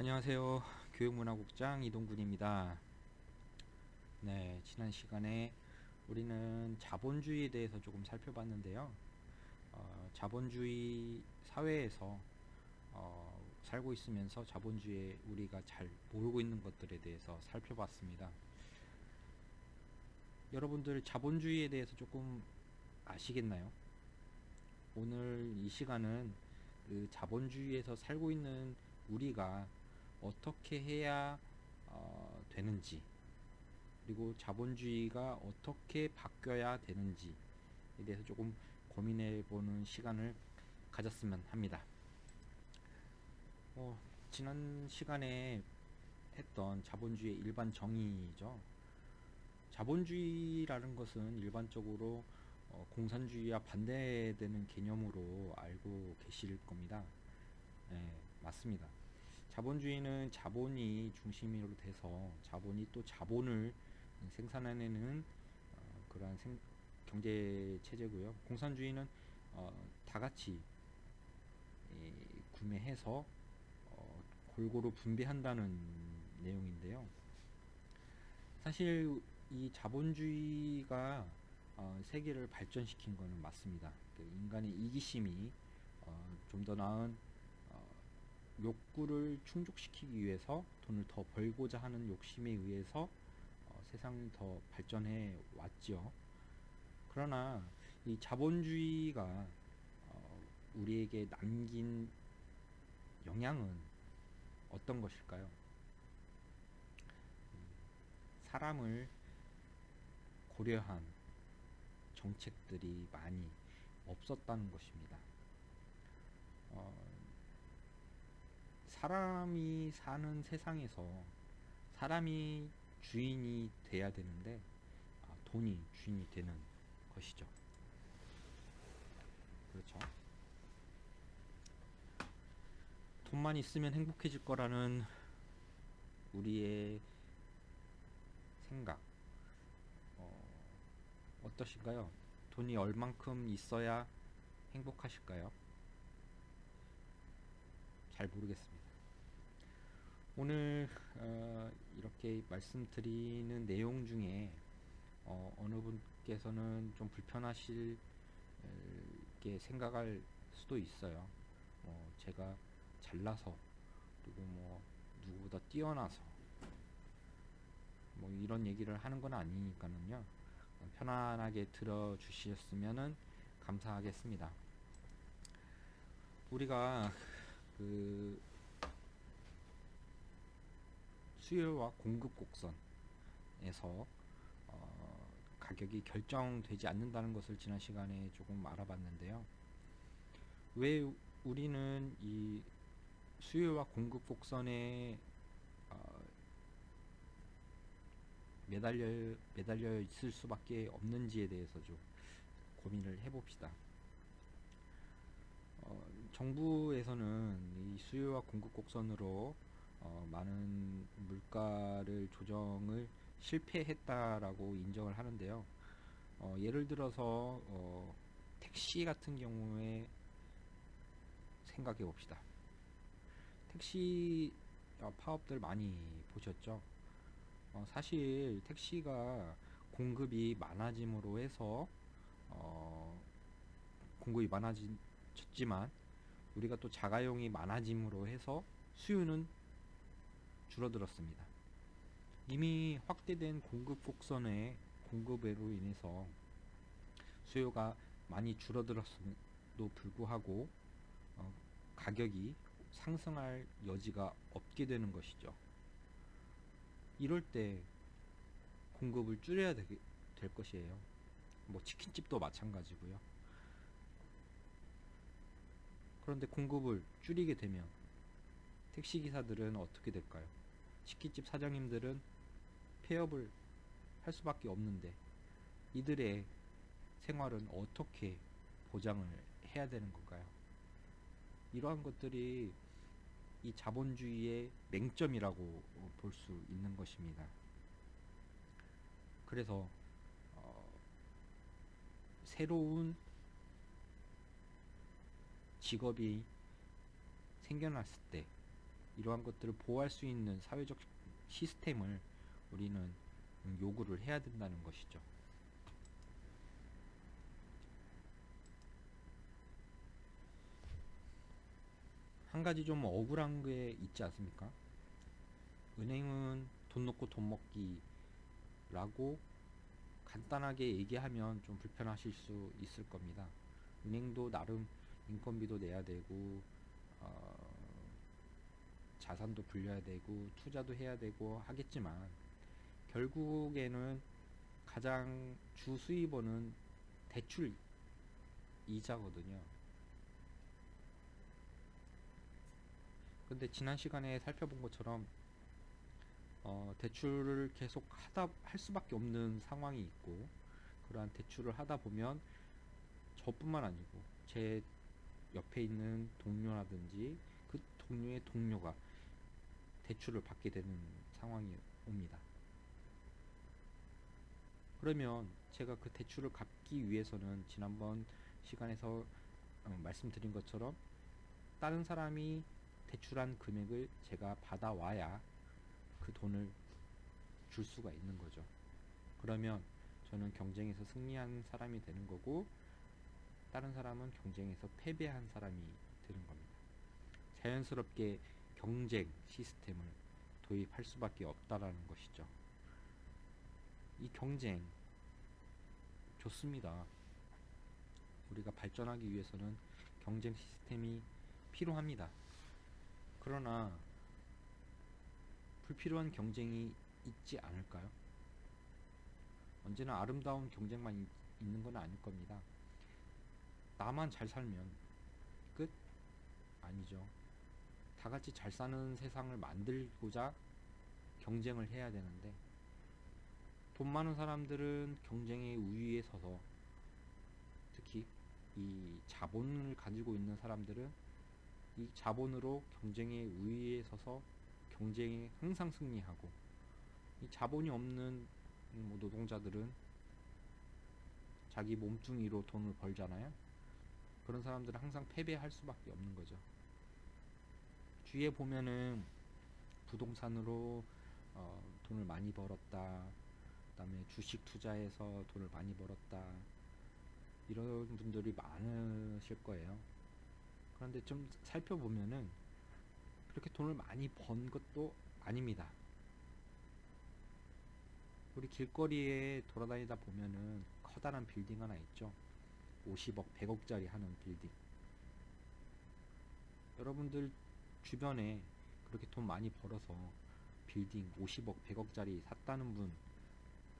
안녕하세요. 교육문화국장 이동군입니다. 네, 지난 시간에 우리는 자본주의에 대해서 조금 살펴봤는데요. 자본주의 사회에서 살고 있으면서 자본주의에 우리가 잘 모르고 있는 것들에 대해서 살펴봤습니다. 여러분들 자본주의에 대해서 조금 아시겠나요? 오늘 이 시간은 그 자본주의에서 살고 있는 우리가 어떻게 해야 되는지, 그리고 자본주의가 어떻게 바뀌어야 되는지에 대해서 조금 고민해 보는 시간을 가졌으면 합니다. 지난 시간에 했던 자본주의의 일반 정의죠. 자본주의라는 것은 일반적으로 공산주의와 반대되는 개념으로 알고 계실 겁니다. 네, 맞습니다. 자본주의는 자본이 중심으로 돼서 자본이 또 자본을 생산해내는 그러한 경제 체제고요. 공산주의는 다 같이 구매해서 골고루 분배한다는 내용인데요. 사실 이 자본주의가 세계를 발전시킨 것은 맞습니다. 그 인간의 이기심이 좀 더 나은 욕구를 충족시키기 위해서 돈을 더 벌고자 하는 욕심에 의해서 세상이 더 발전해 왔죠. 그러나 이 자본주의가 우리에게 남긴 영향은 어떤 것일까요? 사람을 고려한 정책들이 많이 없었다는 것입니다. 사람이 사는 세상에서 사람이 주인이 돼야 되는데 돈이 주인이 되는 것이죠. 그렇죠. 돈만 있으면 행복해질 거라는 우리의 생각, 어떠신가요? 돈이 얼만큼 있어야 행복하실까요? 잘 모르겠습니다. 오늘 이렇게 말씀드리는 내용 중에 어느 분께서는 좀 불편하실 게 생각할 수도 있어요. 제가 잘나서, 그리고 누구보다 뛰어나서 이런 얘기를 하는 건 아니니까는요. 편안하게 들어주셨으면 감사하겠습니다. 우리가 그 수요와 공급 곡선에서 가격이 결정되지 않는다는 것을 지난 시간에 조금 알아봤는데요. 왜 우리는 이 수요와 공급 곡선에 매달려 있을 수밖에 없는지에 대해서 좀 고민을 해봅시다. 정부에서는 이 수요와 공급 곡선으로 많은 물가를 조정을 실패했다라고 인정을 하는데요. 예를 들어서 택시 같은 경우에 생각해 봅시다. 택시 파업들 많이 보셨죠? 사실 택시가 공급이 많아짐으로 해서 공급이 많아졌지만 우리가 또 자가용이 많아짐으로 해서 수요는 줄어들었습니다. 이미 확대된 공급 곡선의 공급으로 인해서 수요가 많이 줄어들었음에도 불구하고 가격이 상승할 여지가 없게 되는 것이죠. 이럴 때 공급을 줄여야 될 것이에요. 치킨집도 마찬가지고요. 그런데 공급을 줄이게 되면 택시기사들은 어떻게 될까요? 치킨집 사장님들은 폐업을 할 수밖에 없는데 이들의 생활은 어떻게 보장을 해야 되는 걸까요? 이러한 것들이 이 자본주의의 맹점이라고 볼 수 있는 것입니다. 그래서 새로운 직업이 생겨났을 때 이러한 것들을 보호할 수 있는 사회적 시스템을 우리는 요구를 해야 된다는 것이죠. 한 가지 좀 억울한 게 있지 않습니까? 은행은 돈 놓고 돈 먹기라고 간단하게 얘기하면 좀 불편하실 수 있을 겁니다. 은행도 나름 인건비도 내야 되고 어, 자산도 불려야 되고 투자도 해야 되고 하겠지만 결국에는 가장 주 수입원은 대출 이자거든요. 근데 지난 시간에 살펴본 것처럼 대출을 계속 할 수밖에 없는 상황이 있고 그러한 대출을 하다 보면 저뿐만 아니고 제 옆에 있는 동료라든지 그 동료의 동료가 대출을 받게 되는 상황이 옵니다. 그러면 제가 그 대출을 갚기 위해서는 지난번 시간에서 말씀드린 것처럼 다른 사람이 대출한 금액을 제가 받아와야 그 돈을 줄 수가 있는 거죠. 그러면 저는 경쟁에서 승리한 사람이 되는 거고 다른 사람은 경쟁에서 패배한 사람이 되는 겁니다. 자연스럽게 경쟁 시스템을 도입할 수밖에 없다라는 것이죠. 이 경쟁 좋습니다. 우리가 발전하기 위해서는 경쟁 시스템이 필요합니다. 그러나 불필요한 경쟁이 있지 않을까요? 언제나 아름다운 경쟁만 있는 건 아닐 겁니다. 나만 잘 살면 끝? 아니죠. 다 같이 잘 사는 세상을 만들고자 경쟁을 해야 되는데 돈 많은 사람들은 경쟁의 우위에 서서 특히 이 자본을 가지고 있는 사람들은 이 자본으로 경쟁의 우위에 서서 경쟁에 항상 승리하고 이 자본이 없는 노동자들은 자기 몸뚱이로 돈을 벌잖아요. 그런 사람들은 항상 패배할 수밖에 없는 거죠. 주위에 보면은 부동산으로 돈을 많이 벌었다. 그다음에 주식 투자해서 돈을 많이 벌었다. 이런 분들이 많으실 거예요. 그런데 좀 살펴보면은 그렇게 돈을 많이 번 것도 아닙니다. 우리 길거리에 돌아다니다 보면은 커다란 빌딩 하나 있죠. 50억, 100억짜리 하는 빌딩. 여러분들 주변에 그렇게 돈 많이 벌어서 빌딩 50억, 100억짜리 샀다는 분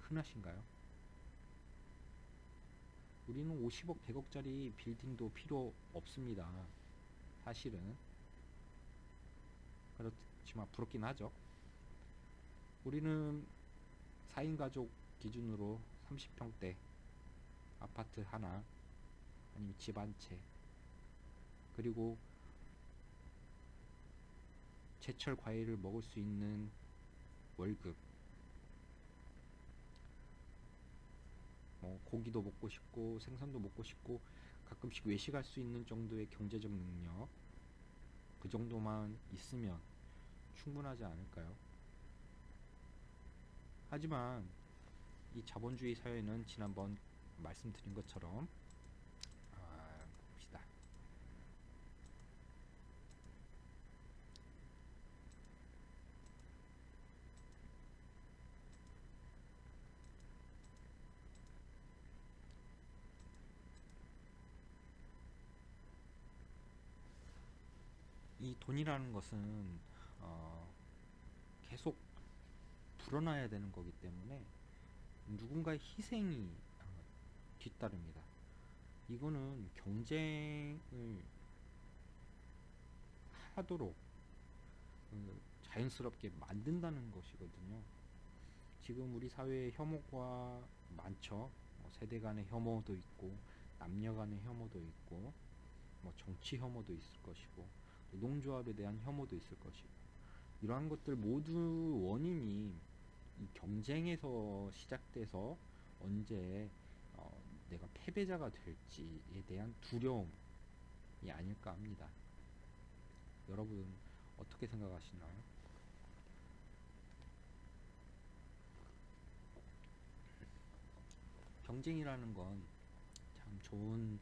흔하신가요? 우리는 50억, 100억짜리 빌딩도 필요 없습니다. 사실은. 그렇지만 부럽긴 하죠. 우리는 4인 가족 기준으로 30평대 아파트 하나 아니면 집 한 채 그리고 제철 과일을 먹을 수 있는 월급 고기도 먹고 싶고 생선도 먹고 싶고 가끔씩 외식할 수 있는 정도의 경제적 능력 그 정도만 있으면 충분하지 않을까요? 하지만 이 자본주의 사회는 지난번 말씀드린 것처럼 봅시다. 이 돈이라는 것은 계속 불어나야 되는 거기 때문에 누군가의 희생이 뒤따릅니다. 이거는 경쟁을 하도록 자연스럽게 만든다는 것이거든요. 지금 우리 사회에 혐오가 많죠. 세대 간의 혐오도 있고, 남녀 간의 혐오도 있고, 정치 혐오도 있을 것이고, 노동조합에 대한 혐오도 있을 것이고, 이러한 것들 모두 원인이 이 경쟁에서 시작돼서 언제 내가 패배자가 될지에 대한 두려움이 아닐까 합니다. 여러분 어떻게 생각하시나요? 경쟁이라는 건 참 좋은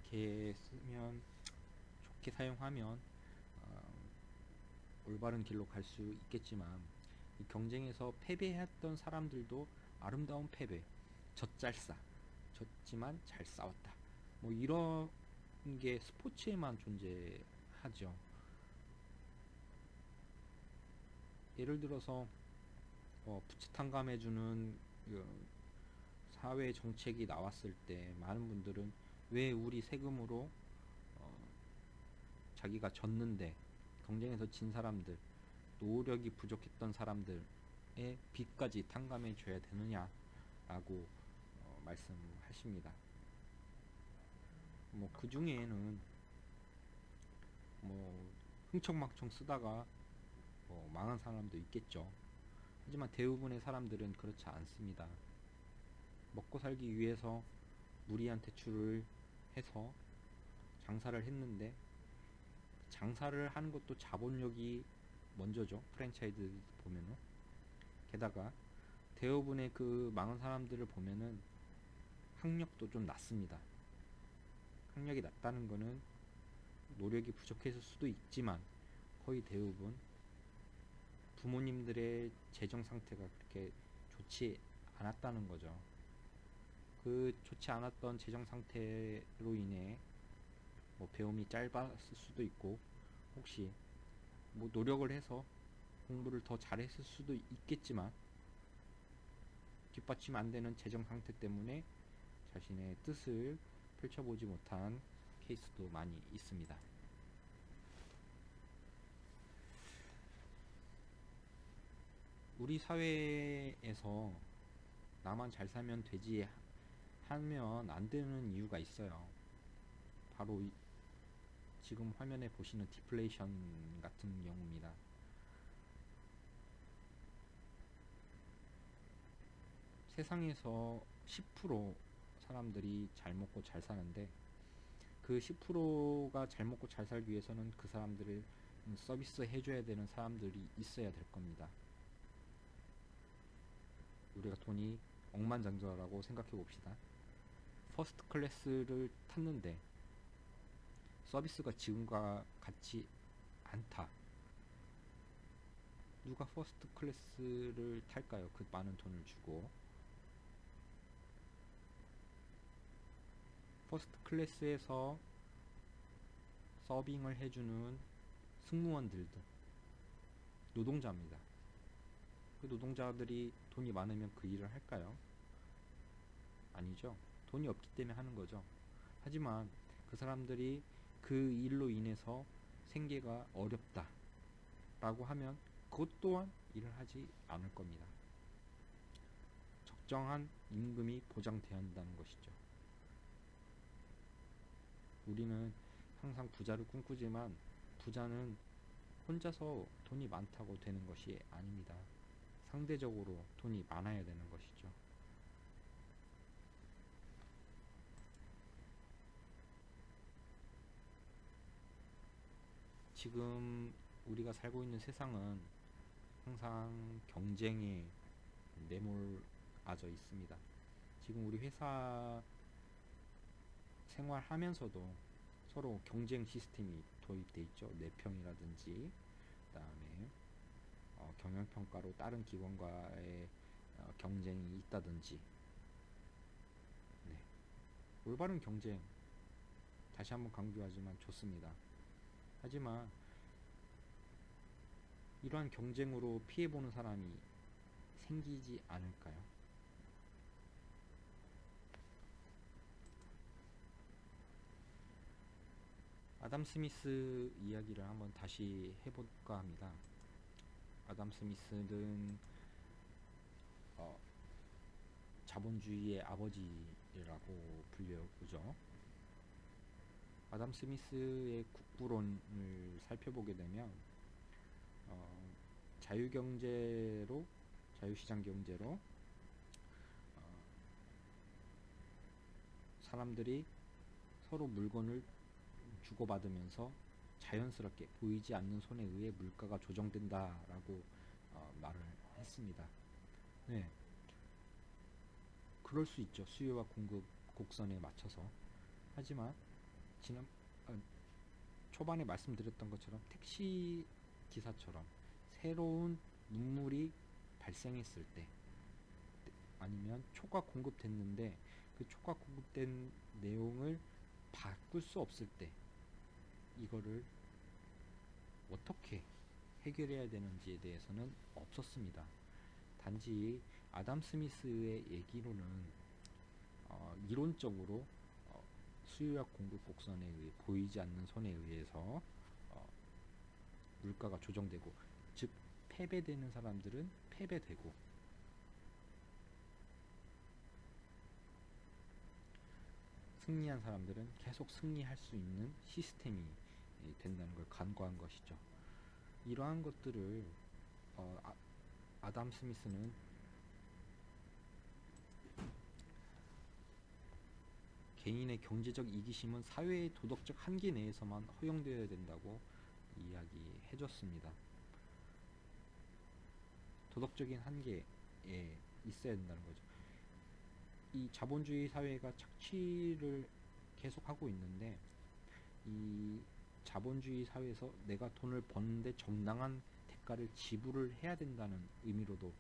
게 쓰면 좋게 사용하면 어, 올바른 길로 갈 수 있겠지만 이 경쟁에서 패배했던 사람들도 아름다운 패배, 젖잘싸, 졌지만 잘 싸웠다. 뭐 이런 게 스포츠에만 존재하죠. 예를 들어서 부채탕감해주는 그 사회 정책이 나왔을 때 많은 분들은 왜 우리 세금으로 어, 자기가 졌는데 경쟁에서 진 사람들, 노력이 부족했던 사람들의 빚까지 탕감해 줘야 되느냐라고 말씀하십니다. 뭐 그 중에는 뭐 흥청망청 쓰다가 망한 사람도 있겠죠. 하지만 대부분의 사람들은 그렇지 않습니다. 먹고 살기 위해서 무리한 대출을 해서 장사를 했는데 장사를 하는 것도 자본력이 먼저죠. 프랜차이즈 보면은. 게다가 대부분의 그 망한 사람들을 보면은 학력도 좀 낮습니다. 학력이 낮다는 거는 노력이 부족했을 수도 있지만 거의 대부분 부모님들의 재정 상태가 그렇게 좋지 않았다는 거죠. 그 좋지 않았던 재정 상태로 인해 뭐 배움이 짧았을 수도 있고 혹시 뭐 노력을 해서 공부를 더 잘했을 수도 있겠지만 뒷받침 안 되는 재정 상태 때문에 자신의 뜻을 펼쳐보지 못한 케이스도 많이 있습니다. 우리 사회에서 나만 잘 살면 되지 하면 안 되는 이유가 있어요. 바로 지금 화면에 보시는 디플레이션 같은 경우입니다. 세상에서 10% 사람들이 잘 먹고 잘 사는데 그 10%가 잘 먹고 잘 살기 위해서는 그 사람들을 서비스 해줘야 되는 사람들이 있어야 될 겁니다. 우리가 돈이 억만장자라고 생각해 봅시다. 퍼스트 클래스를 탔는데 서비스가 지금과 같지 않다. 누가 퍼스트 클래스를 탈까요? 그 많은 돈을 주고. 퍼스트 클래스에서 서빙을 해주는 승무원들도 노동자입니다. 그 노동자들이 돈이 많으면 그 일을 할까요? 아니죠. 돈이 없기 때문에 하는 거죠. 하지만 그 사람들이 그 일로 인해서 생계가 어렵다 라고 하면 그것 또한 일을 하지 않을 겁니다. 적정한 임금이 보장되어야 한다는 것이죠. 우리는 항상 부자를 꿈꾸지만 부자는 혼자서 돈이 많다고 되는 것이 아닙니다. 상대적으로 돈이 많아야 되는 것이죠. 지금 우리가 살고 있는 세상은 항상 경쟁에 내몰아져 있습니다. 지금 우리 회사 생활하면서도 서로 경쟁 시스템이 도입돼 있죠. 내평이라든지 그다음에 경영평가로 다른 기관과의 경쟁이 있다든지. 네. 올바른 경쟁 다시 한번 강조하지만 좋습니다. 하지만 이러한 경쟁으로 피해보는 사람이 생기지 않을까요? 아담 스미스 이야기를 한번 다시 해볼까 합니다. 아담 스미스는 어, 자본주의의 아버지라고 불려오죠. 아담 스미스의 국부론을 살펴보게 되면 어, 자유경제로 자유시장 경제로 사람들이 서로 물건을 주고받으면서 자연스럽게 보이지 않는 손에 의해 물가가 조정된다라고 말을 했습니다. 네, 그럴 수 있죠. 수요와 공급 곡선에 맞춰서. 하지만 지난 아, 초반에 말씀드렸던 것처럼 택시 기사처럼 새로운 문물이 발생했을 때, 아니면 초과 공급됐는데 그 초과 공급된 내용을 바꿀 수 없을 때, 이거를 어떻게 해결해야 되는지에 대해서는 없었습니다. 단지 아담 스미스의 얘기로는 이론적으로 수요와 공급 곡선에 의해 보이지 않는 선에 의해서 어, 물가가 조정되고, 즉 패배되는 사람들은 패배되고 승리한 사람들은 계속 승리할 수 있는 시스템이 된다는 걸 간과한 것이죠. 이러한 것들을 아담 스미스는 개인의 경제적 이기심은 사회의 도덕적 한계 내에서만 허용되어야 된다고 이야기해 줬습니다. 도덕적인 한계에 있어야 된다는 거죠. 이 자본주의 사회가 착취를 계속하고 있는데, 이 자본주의 사회에서 내가 돈을 버는데 정당한 대가를 지불을 해야 된다는 의미로도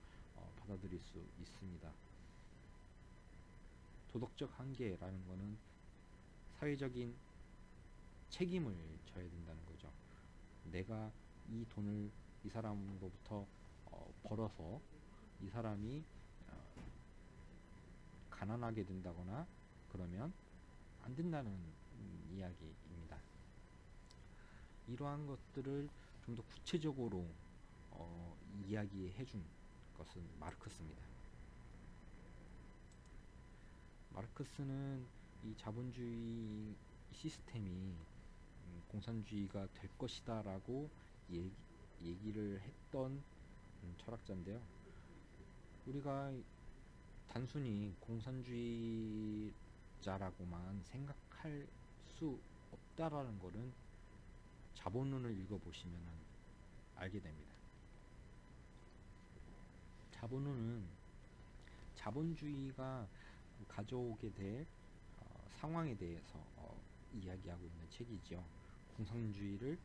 받아들일 수 있습니다. 도덕적 한계라는 것은 사회적인 책임을 져야 된다는 거죠. 내가 이 돈을 이 사람으로부터 벌어서 이 사람이 가난하게 된다거나 그러면 안 된다는 이야기입니다. 이러한 것들을 좀 더 구체적으로 이야기해 준 것은 마르크스입니다. 마르크스는 이 자본주의 시스템이 공산주의가 될 것이다 라고 얘기를 했던 철학자인데요. 우리가 단순히 공산주의자라고만 생각할 수 없다라는 것은 자본론을 읽어보시면 알게 됩니다. 자본론은 자본주의가 가져오게 될 상황에 대해서 이야기하고 있는 책이지요. 공산주의를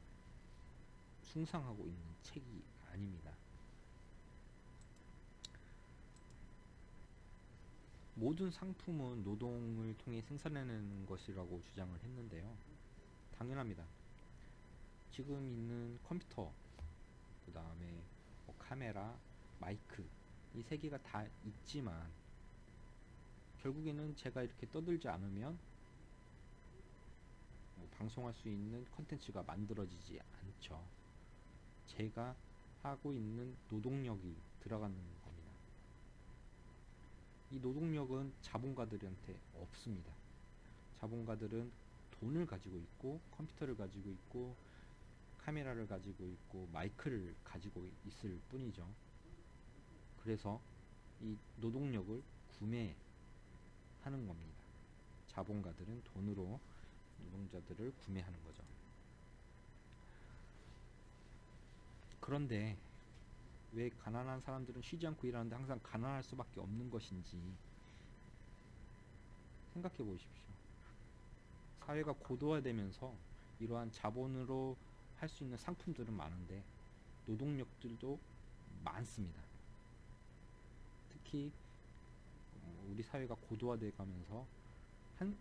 숭상하고 있는 책이 아닙니다. 모든 상품은 노동을 통해 생산해내는 것이라고 주장을 했는데요. 당연합니다. 지금 있는 컴퓨터, 그 다음에 카메라, 마이크, 이 세 개가 다 있지만 결국에는 제가 이렇게 떠들지 않으면 방송할 수 있는 컨텐츠가 만들어지지 않죠. 제가 하고 있는 노동력이 들어가는 겁니다. 이 노동력은 자본가들한테 없습니다. 자본가들은 돈을 가지고 있고 컴퓨터를 가지고 있고 카메라를 가지고 있고 마이크를 가지고 있을 뿐이죠. 그래서 이 노동력을 구매하는 겁니다. 자본가들은 돈으로 노동자들을 구매하는 거죠. 그런데 왜 가난한 사람들은 쉬지 않고 일하는데 항상 가난할 수밖에 없는 것인지 생각해 보십시오. 사회가 고도화되면서 이러한 자본으로 할 수 있는 상품들은 많은데 노동력들도 많습니다. 특히 우리 사회가 고도화돼 가면서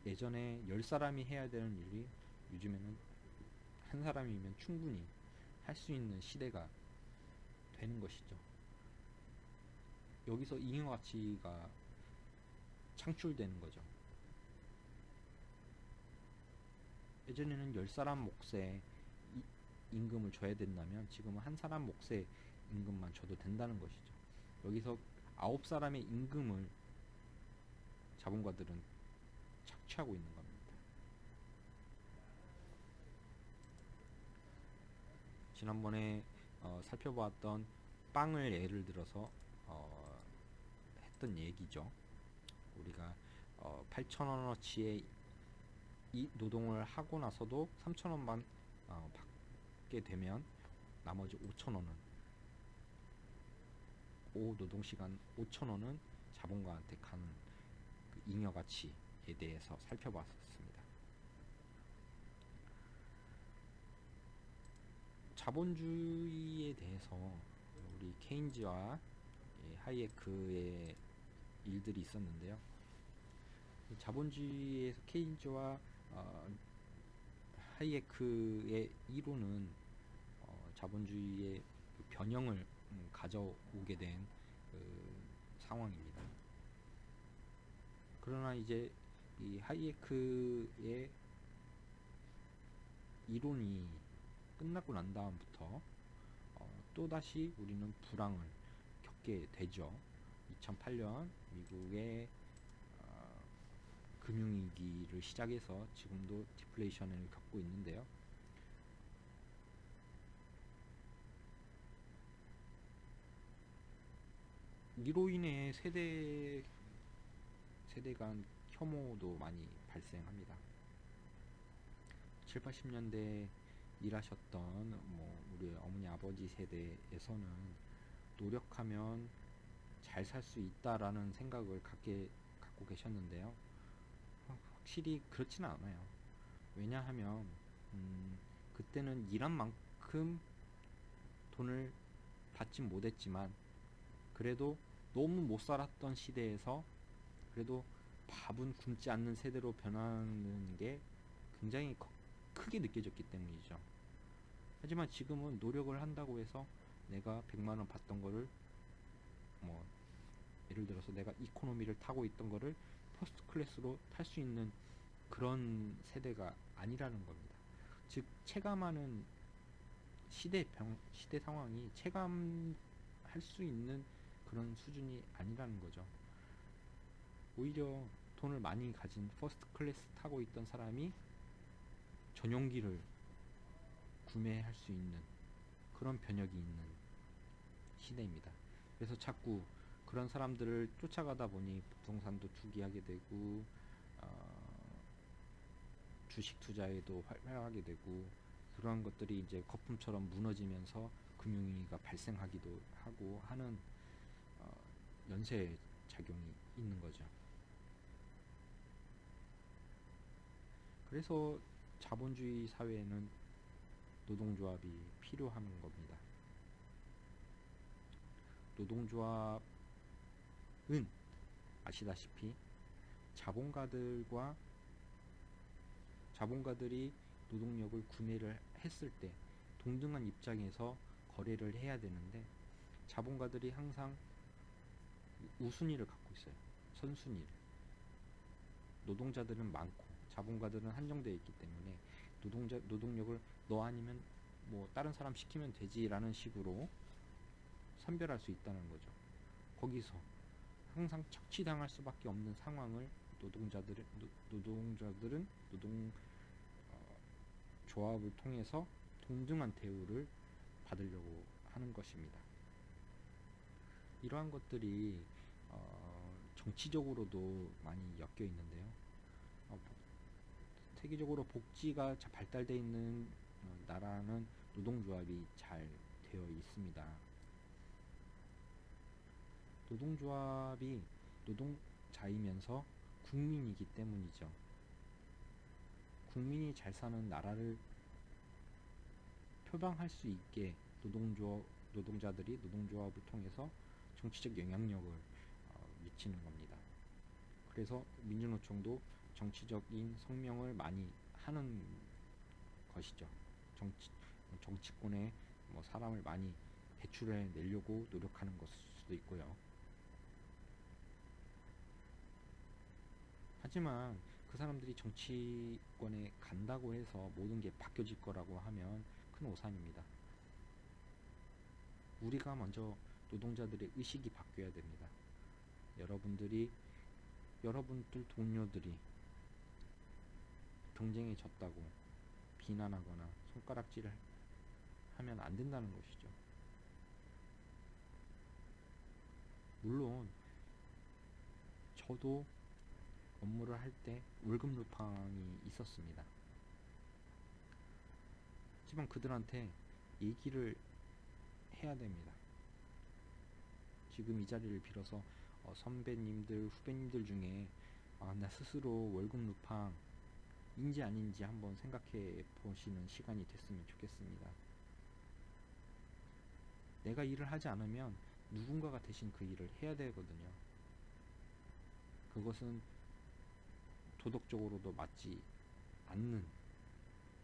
예전에 10사람이 해야 되는 일이 요즘에는 한 사람이면 충분히 할 수 있는 시대가 되는 것이죠. 여기서 잉여가치가 창출되는 거죠. 예전에는 10사람 몫의 임금을 줘야 된다면 지금은 한 사람 몫의 임금만 줘도 된다는 것이죠. 여기서 9사람의 임금을 자본가들은 착취하고 있는 겁니다. 지난번에 살펴보았던 빵을 예를 들어서 했던 얘기죠. 우리가 8,000원어치의 이 노동을 하고 나서도 3,000원만 받게 되면 나머지 5,000원은 오후 노동시간 5,000원은 자본가한테 가는 그 잉여 가치에 대해서 살펴봤습니다. 자본주의에 대해서 우리 케인즈와 하이에크의 일들이 있었는데요. 자본주의에서 케인즈와 하이에크의 이론은 자본주의의 변형을 가져오게 된 상황입니다. 그러나 이제 이 하이에크의 이론이 끝나고 난 다음부터 또다시 우리는 불황을 겪게 되죠. 2008년 미국의 금융위기를 시작해서 지금도 디플레이션을 겪고 있는데요. 이로 인해 세대 간 혐오도 많이 발생합니다. 7, 80년대 일하셨던 우리 어머니 아버지 세대에서는 노력하면 잘 살 수 있다라는 생각을 갖고 계셨는데요. 확실히 그렇지는 않아요. 왜냐하면 그때는 일한 만큼 돈을 받진 못했지만 그래도 너무 못 살았던 시대에서 그래도 밥은 굶지 않는 세대로 변하는 게 굉장히 크게 느껴졌기 때문이죠. 하지만 지금은 노력을 한다고 해서 내가 100만 원 받던 거를 예를 들어서 내가 이코노미를 타고 있던 거를 퍼스트 클래스로 탈 수 있는 그런 세대가 아니라는 겁니다. 즉 체감하는 시대 상황이 체감할 수 있는 그런 수준이 아니라는 거죠. 오히려 돈을 많이 가진 퍼스트 클래스 타고 있던 사람이 전용기를 구매할 수 있는 그런 변혁이 있는 시대입니다. 그래서 자꾸 그런 사람들을 쫓아가다 보니 부동산도 투기하게 되고 주식 투자에도 활용하게 되고 그런 것들이 이제 거품처럼 무너지면서 금융위기가 발생하기도 하고 하는 연쇄 작용이 있는 거죠. 그래서 자본주의 사회에는 노동조합이 필요한 겁니다. 노동조합은 아시다시피 자본가들이 노동력을 구매를 했을 때 동등한 입장에서 거래를 해야 되는데 자본가들이 항상 우순위를 갖고 있어요. 선순위를. 노동자들은 많고 자본가들은 한정되어 있기 때문에 노동력을 너 아니면 다른 사람 시키면 되지라는 식으로 선별할 수 있다는 거죠. 거기서 항상 착취당할 수밖에 없는 상황을 노동자들은 조합을 통해서 동등한 대우를 받으려고 하는 것입니다. 이러한 것들이 정치적으로도 많이 엮여 있는데요. 세계적으로 복지가 발달되어 있는 나라는 노동조합이 잘 되어 있습니다. 노동조합이 노동자이면서 국민이기 때문이죠. 국민이 잘 사는 나라를 표방할 수 있게 노동자들이 노동조합을 통해서 정치적 영향력을 미치는 겁니다. 그래서 민주노총도 정치적인 성명을 많이 하는 것이죠. 정치권에 사람을 많이 배출해 내려고 노력하는 것일 수도 있고요. 하지만 그 사람들이 정치권에 간다고 해서 모든 게 바뀌어질 거라고 하면 큰 오산입니다. 우리가 먼저 노동자들의 의식이 바뀌어야 됩니다. 여러분들 동료들이 경쟁에 졌다고 비난하거나 손가락질을 하면 안 된다는 것이죠. 물론 저도 업무를 할 때 월급 루팡이 있었습니다. 하지만 그들한테 얘기를 해야 됩니다. 지금 이 자리를 빌어서 선배님들, 후배님들 중에 나 스스로 월급 루팡인지 아닌지 한번 생각해 보시는 시간이 됐으면 좋겠습니다. 내가 일을 하지 않으면 누군가가 대신 그 일을 해야 되거든요. 그것은 도덕적으로도 맞지 않는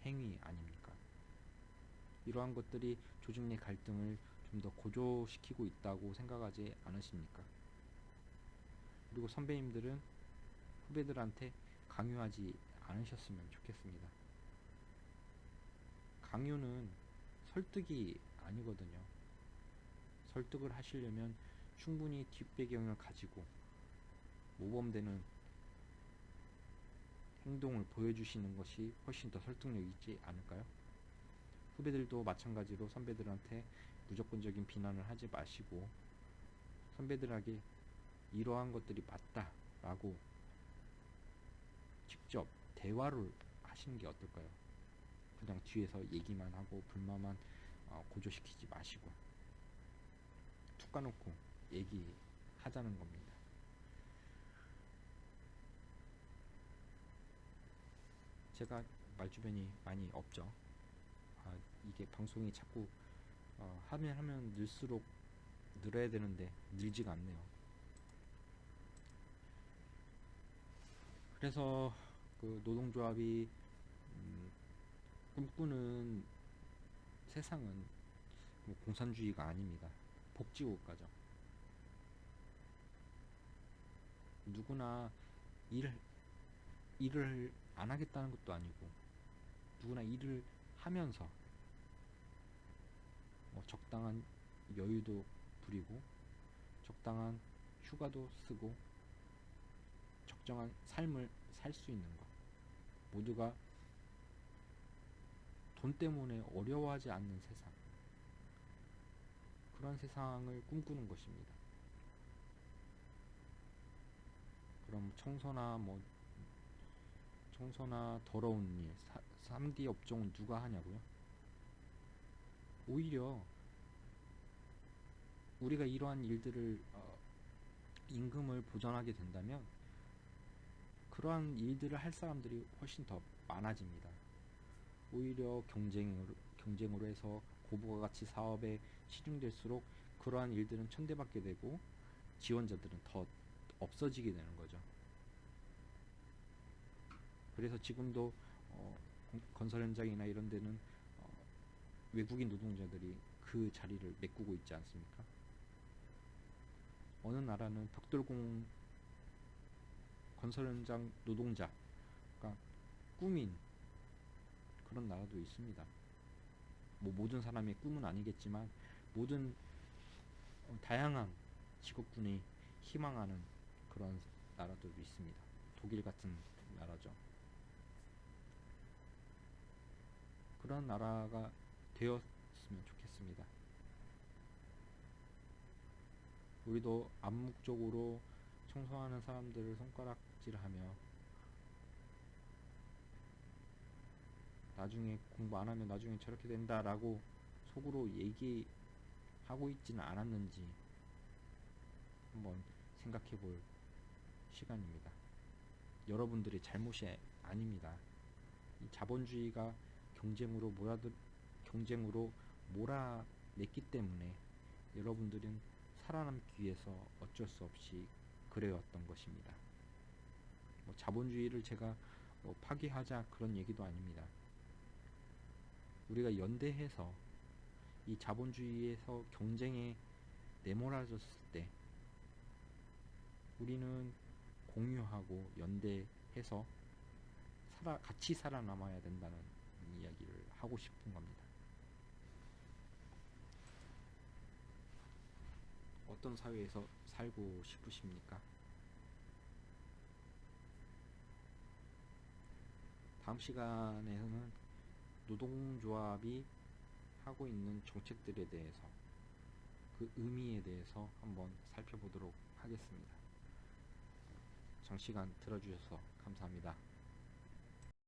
행위 아닙니까? 이러한 것들이 조직 내 갈등을 좀 더 고조시키고 있다고 생각하지 않으십니까? 그리고 선배님들은 후배들한테 강요하지 않으셨으면 좋겠습니다. 강요는 설득이 아니거든요. 설득을 하시려면 충분히 뒷배경을 가지고 모범되는 행동을 보여주시는 것이 훨씬 더 설득력 있지 않을까요? 후배들도 마찬가지로 선배들한테 무조건적인 비난을 하지 마시고 선배들에게 이러한 것들이 맞다라고 직접 대화를 하시는 게 어떨까요? 그냥 뒤에서 얘기만 하고 불만만 고조시키지 마시고 툭 까놓고 얘기하자는 겁니다. 제가 말주변이 많이 없죠. 이게 방송이 자꾸 하면 늘수록 늘어야 되는데 늘지가 않네요. 그래서 그 노동조합이 꿈꾸는 세상은 뭐 공산주의가 아닙니다. 복지국가죠. 누구나 일을 안 하겠다는 것도 아니고 누구나 일을 하면서 뭐 적당한 여유도 부리고 적당한 휴가도 쓰고 적정한 삶을 살 수 있는 것, 모두가 돈 때문에 어려워하지 않는 세상, 그런 세상을 꿈꾸는 것입니다. 그럼 청소나 더러운 일, 3D 업종은 누가 하냐고요? 오히려 우리가 이러한 일들을 임금을 보전하게 된다면 그러한 일들을 할 사람들이 훨씬 더 많아집니다. 오히려 경쟁으로 해서 고부가 가치 사업에 치중될수록 그러한 일들은 천대받게 되고 지원자들은 더 없어지게 되는 거죠. 그래서 지금도 건설 현장이나 이런 데는 외국인 노동자들이 그 자리를 메꾸고 있지 않습니까? 어느 나라는 벽돌공 건설 현장 노동자가 꿈인 그런 나라도 있습니다. 뭐 모든 사람의 꿈은 아니겠지만 모든 다양한 직업군이 희망하는 그런 나라도 있습니다. 독일 같은 나라죠. 그런 나라가 되었으면 좋겠습니다. 우리도 암묵적으로 청소하는 사람들을 손가락질하며 나중에 공부 안 하면 나중에 저렇게 된다라고 속으로 얘기하고 있지는 않았는지 한번 생각해 볼 시간입니다. 여러분들의 잘못이 아닙니다. 이 자본주의가 경쟁으로 몰아냈기 때문에 여러분들은 살아남기 위해서 어쩔 수 없이 그래왔던 것입니다. 뭐 자본주의를 제가 파괴하자 그런 얘기도 아닙니다. 우리가 연대해서 이 자본주의에서 경쟁에 내몰아졌을 때 우리는 공유하고 연대해서 같이 살아남아야 된다는 이야기를 하고 싶은 겁니다. 어떤 사회에서 살고 싶으십니까? 다음 시간에는 노동조합이 하고 있는 정책들에 대해서 그 의미에 대해서 한번 살펴보도록 하겠습니다. 장시간 들어주셔서 감사합니다.